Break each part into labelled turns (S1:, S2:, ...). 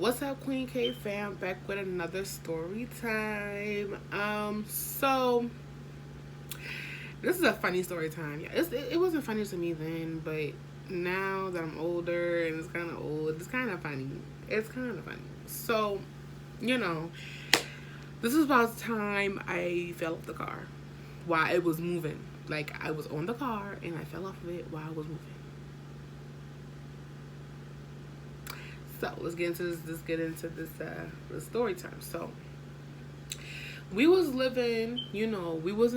S1: What's up, Queen K fam? Back with another story time. So this is a funny story time. Yeah, it wasn't funny to me then, but now that I'm older and it's kind of old, it's kind of funny. It's kind of funny. So, you know, this is about the time I fell off the car while it was moving. Like I was on the car and I fell off of it while I was moving. So let's get into this. Let's get into this story time. So we was living, we was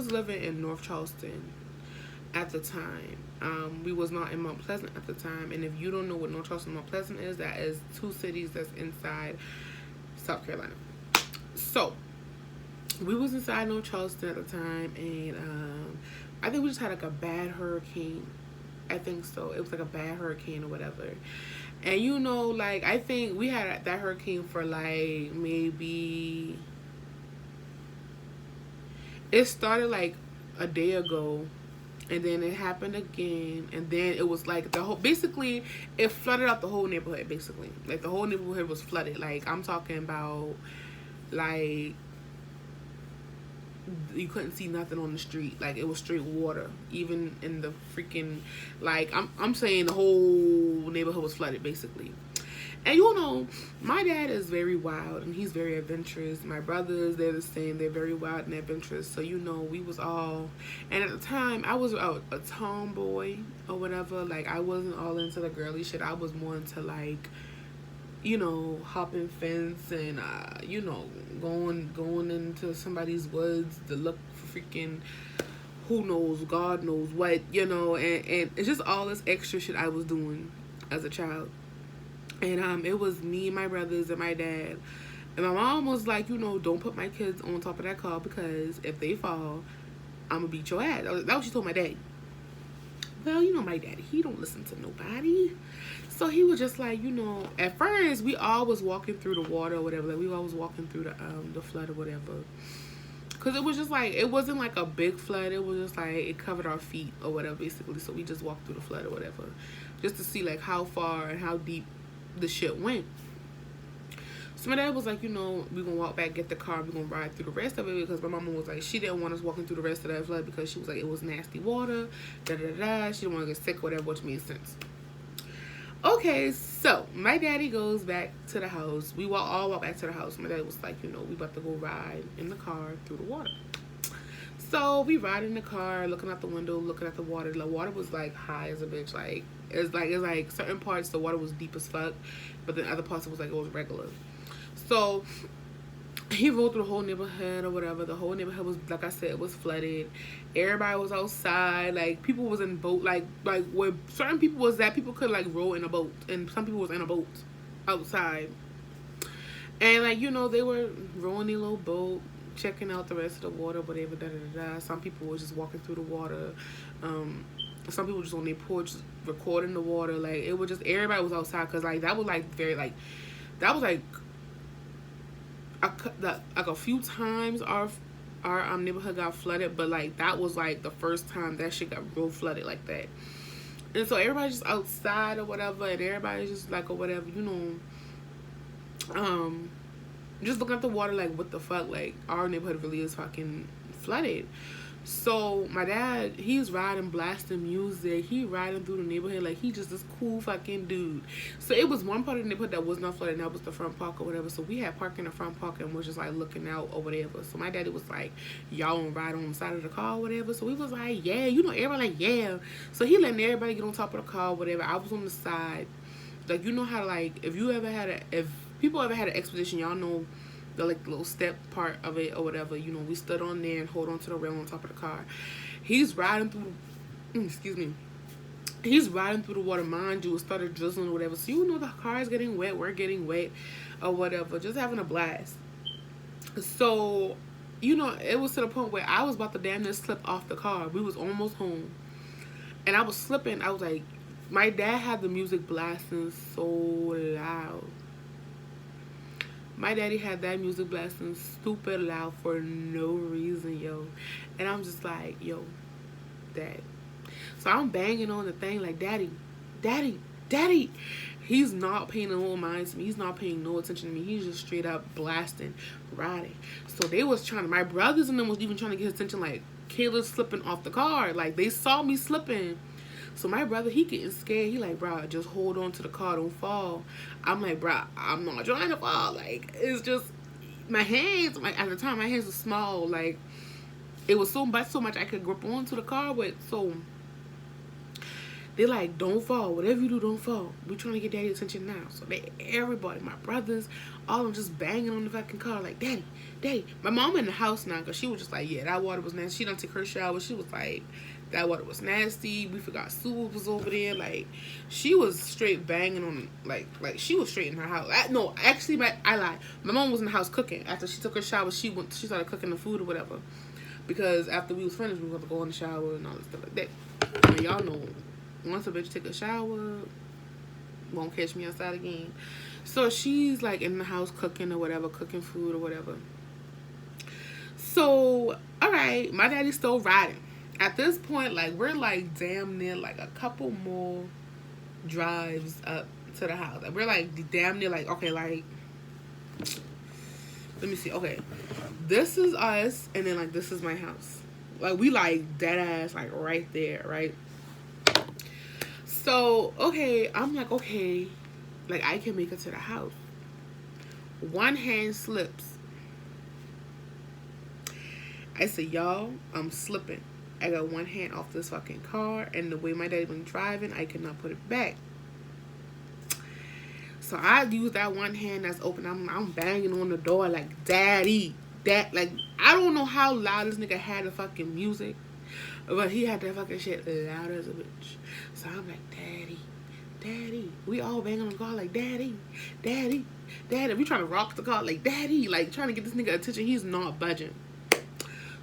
S1: living in North Charleston at the time. We was not in Mount Pleasant at the time. And if you don't know what North Charleston and Mount Pleasant is, that is two cities that's inside South Carolina. So we was inside North Charleston at the time, and I think we just had like a bad hurricane. I think so. It was like a bad hurricane or whatever. And like I think we had that hurricane for like maybe it started like a day ago, and then it happened again, and then it was like the whole basically it flooded out the whole neighborhood. Basically, like the whole neighborhood was flooded. Like I'm talking about like you couldn't see nothing on the street. Like it was straight water, even in the freaking like I'm saying the whole neighborhood was flooded basically. And my dad is very wild and he's very adventurous. My brothers, they're the same. They're very wild and adventurous. So we was all, and at the time I was a tomboy or whatever. Like I wasn't all into the girly shit. I was more into like hopping fence and going into somebody's woods to look for freaking who knows, God knows what, and it's just all this extra shit I was doing as a child. And it was me, my brothers, and my dad. And my mom was like, don't put my kids on top of that car because if they fall, I'm gonna beat your ass. That's what she told my dad. Well, my daddy, he don't listen to nobody. So he was just like, at first we all was walking through the water or whatever. Like we all was walking through the flood or whatever. Cause it was just like, it wasn't like a big flood. It was just like, it covered our feet or whatever basically. So we just walked through the flood or whatever. Just to see like how far and how deep the shit went. So my dad was like, we gonna walk back, get the car, we gonna ride through the rest of it because my mama was like, she didn't want us walking through the rest of that flood because she was like, it was nasty water, da da da. She didn't want to get sick or whatever, which made sense. Okay, so my daddy goes back to the house. We all walk back to the house. My dad was like, we about to go ride in the car through the water. So we ride in the car, looking out the window, looking at the water. The water was like high as a bitch. Like it's like certain parts the water was deep as fuck, but then other parts it was regular. So he rode through the whole neighborhood or whatever. The whole neighborhood was, like I said, it was flooded. Everybody was outside. Like people was in boat. Like where certain people was that people could like row in a boat, and some people was in a boat outside. And like they were rowing their little boat, checking out the rest of the water, whatever, da da da da. Some people was just walking through the water. Some people just on their porch recording the water. Like it was just everybody was outside because like that was like very like that was like a few times our neighborhood got flooded, but like that was like the first time that shit got real flooded like that. And so everybody's just outside or whatever, and everybody's just like or whatever, just looking at the water like what the fuck, like our neighborhood really is fucking flooded. So my dad, he's riding, blasting music. He riding through the neighborhood like he just this cool fucking dude. So it was one part of the neighborhood that was not flooded, and that was the front park or whatever. So we had parked in the front park and was just like looking out or whatever. So my daddy was like, y'all wanna ride on the side of the car or whatever. So we was like, yeah, everybody like, yeah. So he letting everybody get on top of the car or whatever. I was on the side. Like how like if people ever had an expedition, y'all know the like little step part of it or whatever, we stood on there and hold on to the rail on top of the car. He's riding through he's riding through the water, mind you, it started drizzling or whatever. So the car is getting wet, we're getting wet or whatever, just having a blast. So it was to the point where I was about to damn near slip off the car. We was almost home and I was slipping. I was like, my dad had the music blasting so loud. My daddy had that music blasting stupid loud for no reason, yo. And I'm just like, yo, Dad. So I'm banging on the thing like, Daddy, Daddy, Daddy. He's not paying no mind to me. He's not paying no attention to me. He's just straight up blasting, riding. So they was trying to, my brothers and them was even trying to get his attention, like, Kayla's slipping off the car. Like, they saw me slipping. So my brother, he getting scared. He like, bro, just hold on to the car, don't fall. I'm like, bro, I'm not trying to fall. Like, it's just, my hands, like, at the time, my hands were small. Like, it was so much I could grip onto the car with. So they like, don't fall. Whatever you do, don't fall. We trying to get daddy attention now. So everybody, my brothers, all of them just banging on the fucking car like, daddy, daddy. My mom in the house now because she was just like, yeah, that water was nasty. She done took her shower. She was like, that water was nasty. We forgot Sue was over there. Like, she was straight banging on, like she was straight in her house. No, actually, I lied. My mom was in the house cooking. After she took her shower, she started cooking the food or whatever. Because after we was finished, we were going to go in the shower and all this stuff like that. And y'all know, once a bitch take a shower, won't catch me outside again. So she's like in the house cooking or whatever, cooking food or whatever. So, alright, my daddy's still riding. At this point, like, we're like damn near like a couple more drives up to the house. Like, we're like damn near like, okay, like, let me see. Okay, this is us, and then like this is my house. Like, we like dead ass like right there, right? So, okay, I'm like, okay, like, I can make it to the house. One hand slips. I said, y'all, I'm slipping. I got one hand off this fucking car, and the way my daddy been driving, I cannot put it back. So I use that one hand that's open. I'm banging on the door like, daddy. Like, I don't know how loud this nigga had the fucking music, but he had that fucking shit loud as a bitch. So I'm like, daddy, daddy. We all banging on the car like, daddy, daddy, daddy. We trying to rock the car like, daddy. Like, trying to get this nigga attention. He's not budging.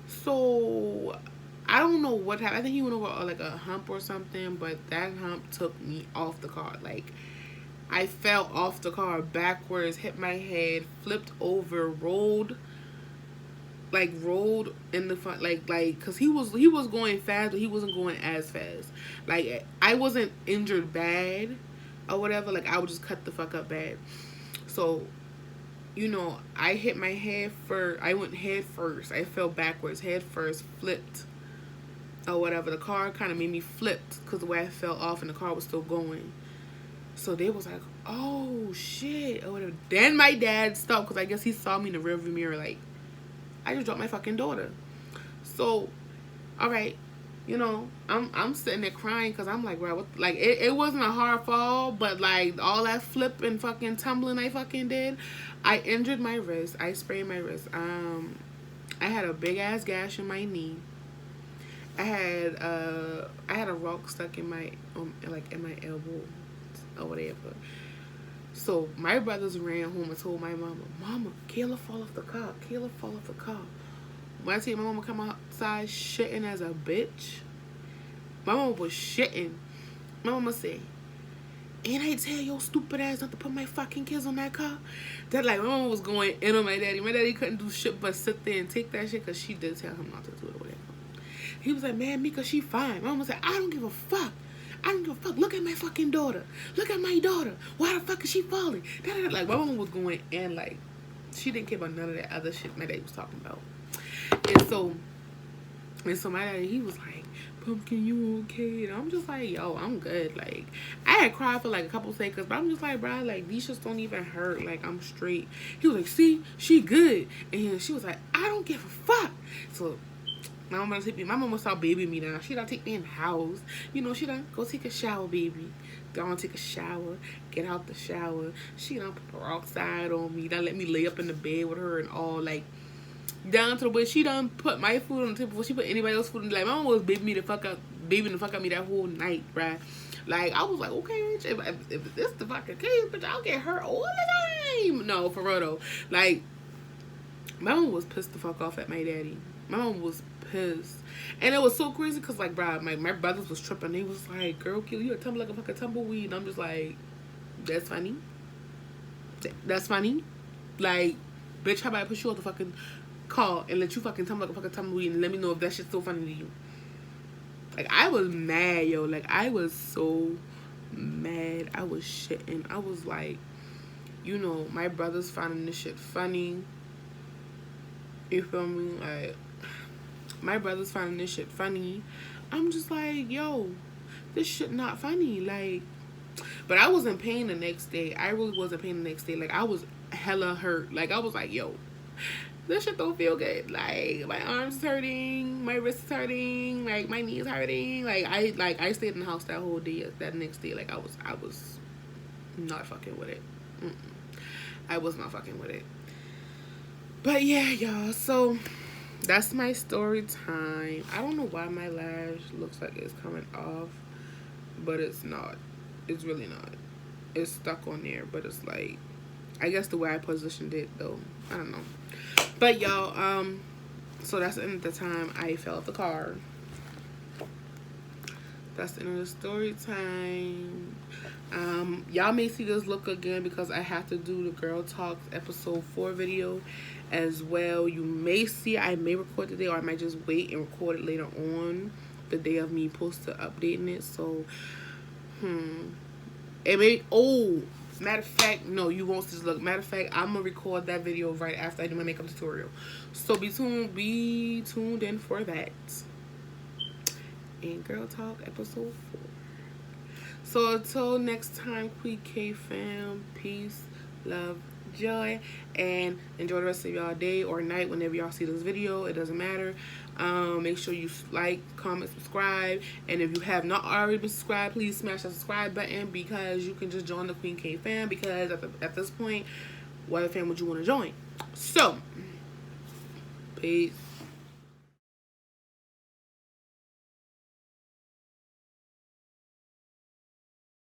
S1: So I don't know what happened. I think he went over like a hump or something, but that hump took me off the car. Like, I fell off the car backwards, hit my head, flipped over, rolled in the front, like, cause he was going fast, but he wasn't going as fast. Like, I wasn't injured bad or whatever. Like, I would just cut the fuck up bad. So, you know, I hit my head first. I went head first. I fell backwards, head first, flipped or whatever. The car kind of made me flip because the way I fell off and the car was still going. So they was like, oh shit or whatever. Then my dad stopped because I guess he saw me in the rearview mirror like, I just dropped my fucking daughter. So, all right, you know, I'm sitting there crying because I'm like, bro, what? Like, it wasn't a hard fall, but like all that flip and fucking tumbling I fucking did, I injured my wrist. I sprained my wrist. I had a big ass gash in my knee. I had a rock stuck in my like in my elbow or whatever. So my brothers ran home and told my mama, Kayla fall off the car. Kayla fall off the car. When I see my mama come outside shitting as a bitch, my mama was shitting. My mama said, ain't I tell your stupid ass not to put my fucking kids on that car? That, like, my mama was going in on my daddy. My daddy couldn't do shit but sit there and take that shit because she did tell him not to do it or whatever. He was like, man, Mika, she fine. My mama said, I don't give a fuck. I don't give a fuck. Look at my fucking daughter. Look at my daughter. Why the fuck is she falling? Like, my mama was going in, like, she didn't care about none of that other shit my daddy was talking about. And so my daddy, he was like, Pumpkin, you okay? And I'm just like, yo, I'm good. Like, I had cried for like a couple seconds, but I'm just like, bro, like, these shits don't even hurt. Like, I'm straight. He was like, see, she good. And she was like, I don't give a fuck. So my mama start babying me now. She done take me in the house. You know, she done go take a shower, baby. Go on, take a shower. Get out the shower. She done put her outside on me. Done let me lay up in the bed with her and all. Like, down to the way she done put my food on the table before she put anybody else's food. Like, my mama was babying the fuck out me that whole night, bruh. Like, I was like, okay, if this the fucking case, bitch, I'll get her all the time. No, for real though. Like, my mama was pissed the fuck off at my daddy. My mama was pissed. And it was so crazy because, like, bruh, my brothers was tripping. They was like, girl, kill you a tumble like a fucking tumbleweed. And I'm just like, that's funny. That's funny. Like, bitch, how about I put you on the fucking call and let you fucking tumble like a fucking tumbleweed and let me know if that shit's so funny to you. Like, I was mad, yo. Like, I was so mad. I was shitting. I was like, you know, my brother's finding this shit funny. You feel me? Like, my brother's finding this shit funny. I'm just like, yo, this shit not funny. Like, but I was in pain the next day. I really was in pain the next day. Like, I was hella hurt. Like, I was like, yo, this shit don't feel good. Like, my arms is hurting, my wrist is hurting, like my knees hurting. I stayed in the house that whole day. That next day, like I was not fucking with it. I was not fucking with it. But yeah, y'all. So that's my story time. I don't know why my lash looks like it's coming off, but it's not. It's really not. It's stuck on there, but it's like, I guess the way I positioned it though. I don't know. But y'all, so that's the end of the time I fell off the car. That's the end of the story time. Y'all may see this look again because I have to do the Girl Talk episode 4 video as well. You may see, I may record today, or I might just wait and record it later on, the day of me posting updating it. So, it may, matter of fact, no, you won't see this look. Matter of fact, I'm gonna record that video right after I do my makeup tutorial. So be tuned in for that. In Girl Talk episode 4. So until next time, Queen K fam, peace, love, joy, and enjoy the rest of y'all day or night whenever y'all see this video. It doesn't matter. Make sure you like, comment, subscribe, and if you have not already been subscribed, please smash that subscribe button, because you can just join the Queen K fam, because at this point, what other fam would you want to join? So peace.